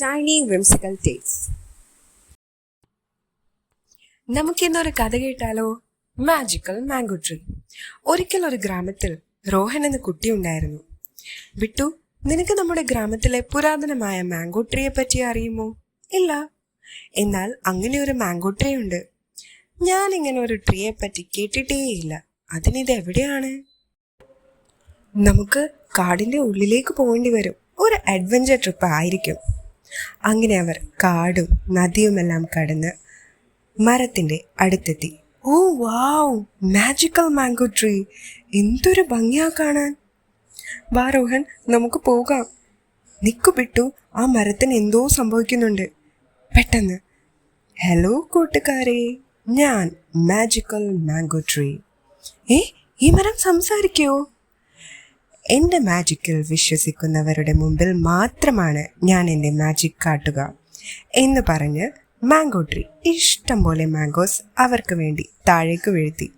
Tiny whimsical tales. നമുക്കിന്നൊരു കഥ കേട്ടാലോ? Magical mango tree. ഒരിക്കൽ ഒരു ഗ്രാമത്തിൽ റോഹൻ എന്ന കുട്ടി ഉണ്ടായിരുന്നു. ബിട്ടു, നിനക്ക് നമ്മുടെ ഗ്രാമത്തിലെ പുരാതനമായ മാംഗോ ട്രീയെ പറ്റി അറിയുമോ? ഇല്ല. എന്നാൽ അങ്ങനെ ഒരു മാംഗോ ട്രീ ഉണ്ട്. ഞാൻ ഇങ്ങനെ ഒരു ട്രീയെ പറ്റി കേട്ടിട്ടേയില്ല. അതിനിത് എവിടെയാണ്? നമുക്ക് കാടിന്റെ ഉള്ളിലേക്ക് പോകേണ്ടി വരും. ഒരു അഡ്വഞ്ചർ ട്രിപ്പ് ആയിരിക്കും. അങ്ങനെ അവർ കാടും നദിയുമെല്ലാം കടന്ന് മരത്തിന്റെ അടുത്തെത്തി. ഓ വാവ്, മാജിക്കൽ മാംഗോ ട്രീ! എന്തൊരു ഭംഗിയാ കാണാൻ! വാ രോഹൻ, നമുക്ക് പോകാം. നിക്കു ബിട്ടു, ആ മരത്തിന് എന്തോ സംഭവിക്കുന്നുണ്ട്. പെട്ടെന്ന്, ഹലോ കൂട്ടുകാരെ, ഞാൻ മാജിക്കൽ മാംഗോ ട്രീ. ഈ മരം സംസാരിക്കോ? എൻ്റെ മാജിക്കിൽ വിശ്വസിക്കുന്നവരുടെ മുമ്പിൽ മാത്രമാണ് ഞാൻ എൻ്റെ മാജിക് കാട്ടുക എന്ന് പറഞ്ഞ് മാംഗോ ട്രീ ഇഷ്ടം പോലെ മാംഗോസ് അവർക്ക് വേണ്ടി താഴേക്ക് വീഴ്ത്തി.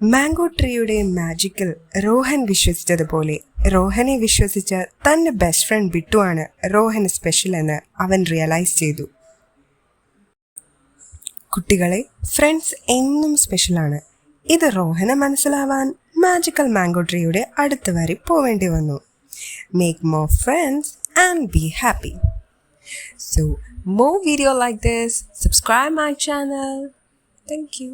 മാംഗോ ട്രീയുടെ മാജിക്കിൽ റോഹൻ വിശ്വസിച്ചതുപോലെ റോഹനെ വിശ്വസിച്ച തൻ്റെ ബെസ്റ്റ് ഫ്രണ്ട് ബിട്ടുവാണ് റോഹന് സ്പെഷ്യൽ എന്ന് അവൻ റിയലൈസ് ചെയ്തു. കുട്ടികളെ, ഫ്രണ്ട്സ് എന്നും സ്പെഷ്യലാണ്. ഇത് റോഹനെ മനസ്സിലാവാൻ മാജിക്കൽ മാംഗോ ട്രീയുടെ അടുത്ത് വരെ പോവേണ്ടി വന്നു. Make more friends and be happy. So, more video like this, subscribe my channel. Thank you.